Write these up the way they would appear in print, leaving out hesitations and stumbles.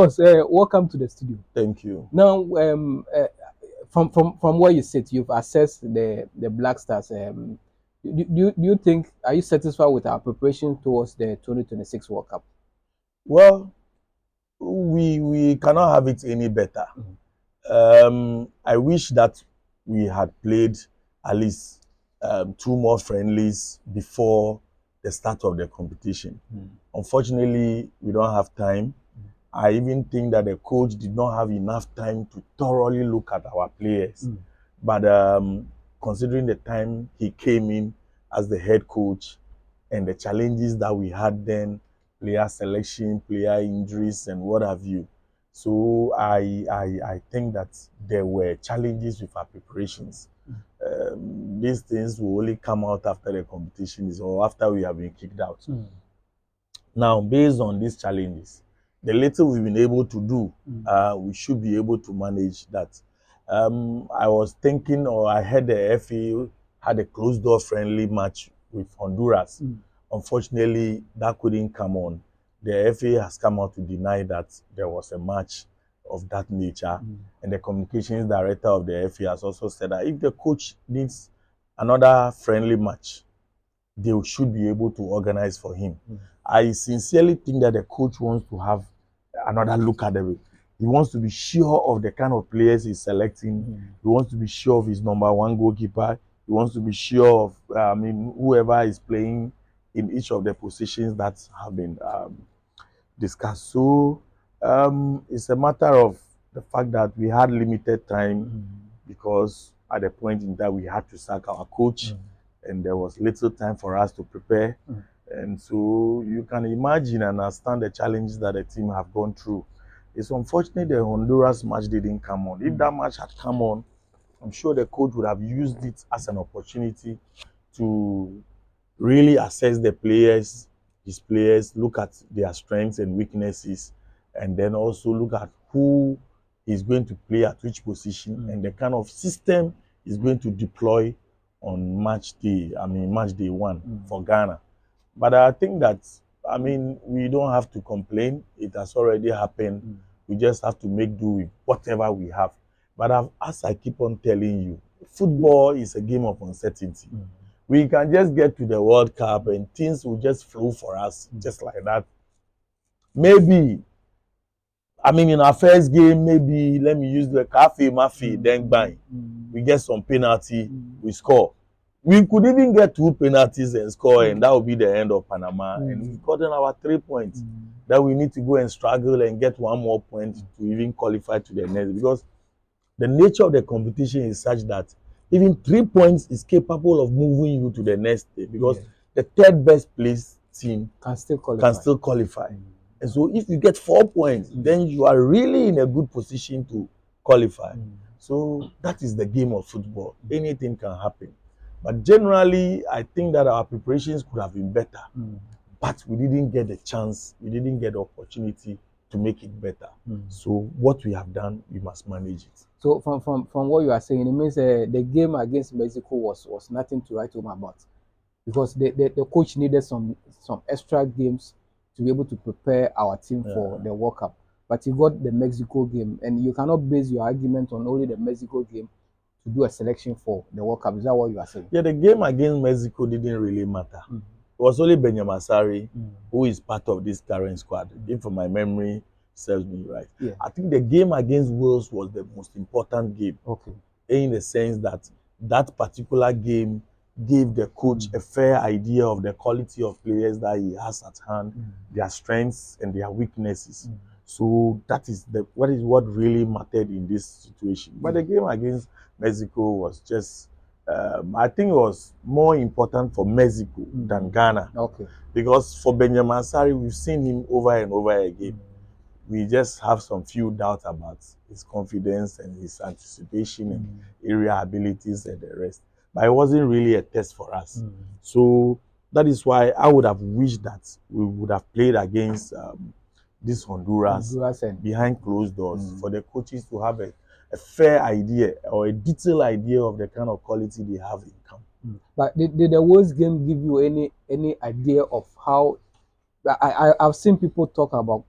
Welcome to the studio. Thank you. Now, from where you sit, you've assessed the Black Stars. Do you think, are you satisfied with our preparation towards the 2026 World Cup? Well, we cannot have it any better. I wish that we had played at least two more friendlies before the start of the competition. Unfortunately, we don't have time. I even think that the coach did not have enough time to thoroughly look at our players. But considering the time he came in as the head coach and the challenges that we had then, player selection, player injuries, and what have you. So I think that there were challenges with our preparations. These things will only come out after the competition is or after we have been kicked out. Now, based on these challenges, the little we've been able to do, we should be able to manage that. I was thinking, or I heard the FA had a closed door friendly match with Honduras. Unfortunately, that couldn't come on. The FA has come out to deny that there was a match of that nature. And the communications director of the FA has also said that if the coach needs another friendly match, they should be able to organize for him. I sincerely think that the coach wants to have another look at it. He wants to be sure of the kind of players he's selecting. He wants to be sure of his number one goalkeeper. He wants to be sure of, whoever is playing in each of the positions that have been discussed. So it's a matter of the fact that we had limited time because at the point in that we had to sack our coach and there was little time for us to prepare. And so you can imagine and understand the challenges that the team have gone through. It's unfortunate the Honduras match didn't come on. If that match had come on, I'm sure the coach would have used it as an opportunity to really assess the players, his players, look at their strengths and weaknesses, and then also look at who is going to play at which position and the kind of system is going to deploy on match day one for Ghana. But I think that, we don't have to complain. It has already happened. We just have to make do with whatever we have. But as I keep on telling you, football is a game of uncertainty. We can just get to the World Cup and things will just flow for us, just like that. Maybe, in our first game, maybe, let me use the cafe, Mafi, then bang. We get some penalty, we score. We could even get 2 penalties and score, and that will be the end of Panama. And we've gotten our 3 points. That we need to go and struggle and get 1 more point to even qualify to the next. Because the nature of the competition is such that even 3 points is capable of moving you to the next day. Because the third best place team Can still qualify. And so if you get 4 points, then you are really in a good position to qualify. So that is the game of football. Anything can happen. But generally, I think that our preparations could have been better. But we didn't get the chance, we didn't get the opportunity to make it better. So what we have done, we must manage it. So from what you are saying, it means the game against Mexico was nothing to write home about, because the coach needed some extra games to be able to prepare our team for the World Cup. But you got the Mexico game, and you cannot base your argument on only the Mexico game to do a selection for the World Cup. Is that what you are saying? Yeah, the game against Mexico didn't really matter. It was only Benjamin Asari who is part of this current squad. If my memory serves me right. I think the game against Wales was the most important game. In the sense that that particular game gave the coach a fair idea of the quality of players that he has at hand, their strengths and their weaknesses. So that is what really mattered in this situation. But the game against Mexico was just, I think it was more important for Mexico than Ghana. Because for Benjamin Asari, we've seen him over and over again. We just have some few doubts about his confidence and his anticipation and area abilities and the rest. But it wasn't really a test for us. So that is why I would have wished that we would have played against this Honduras behind closed doors for the coaches to have a fair idea or a detailed idea of the kind of quality they have in camp. But did the Wales game give you any idea of how? I've seen people talk about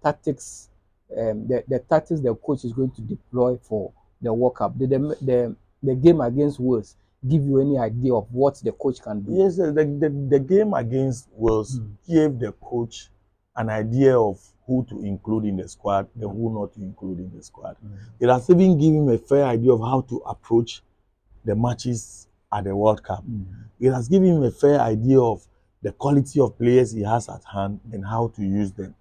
tactics the tactics the coach is going to deploy for the World Cup? Did the game against Wales give you any idea of what the coach can do? Yes, the game against Wales gave the coach an idea of who to include in the squad and who not to include in the squad. It has even given him a fair idea of how to approach the matches at the World Cup. It has given him a fair idea of the quality of players he has at hand and how to use them.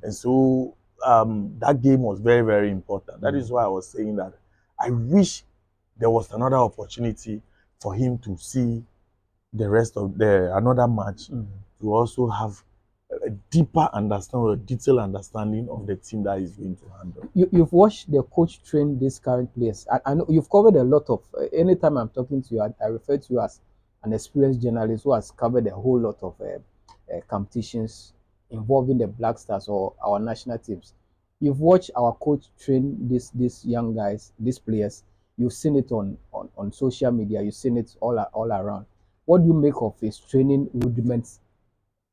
And so that game was very, very important. That is why I was saying that I wish there was another opportunity for him to see the rest of another match to also have a deeper understanding, a detailed understanding of the team that he's going to handle. You've watched the coach train these current players. I know you've covered a lot of. Anytime I'm talking to you, I refer to you as an experienced journalist who has covered a whole lot of competitions involving the Black Stars or our national teams. You've watched our coach train these young guys, these players. You've seen it on social media. You've seen it all around. What do you make of his training rudiments?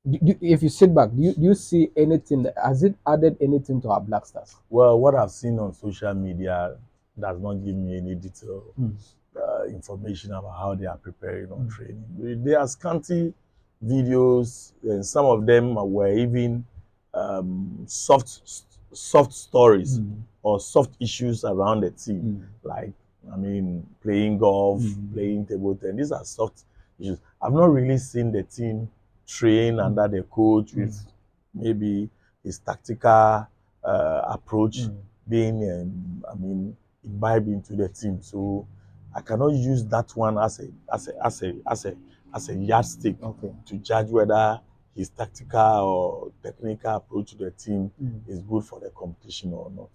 If you sit back, do you see anything? Has it added anything to our Black Stars? Well, what I've seen on social media does not give me any detailed information about how they are preparing on training. They are scanty videos, and some of them were even soft stories or soft issues around the team, like playing golf, playing table tennis. These are soft issues. I've not really seen the team train under the coach with maybe his tactical approach being imbibed into the team. So I cannot use that one as a yardstick to judge whether his tactical or technical approach to the team is good for the competition or not.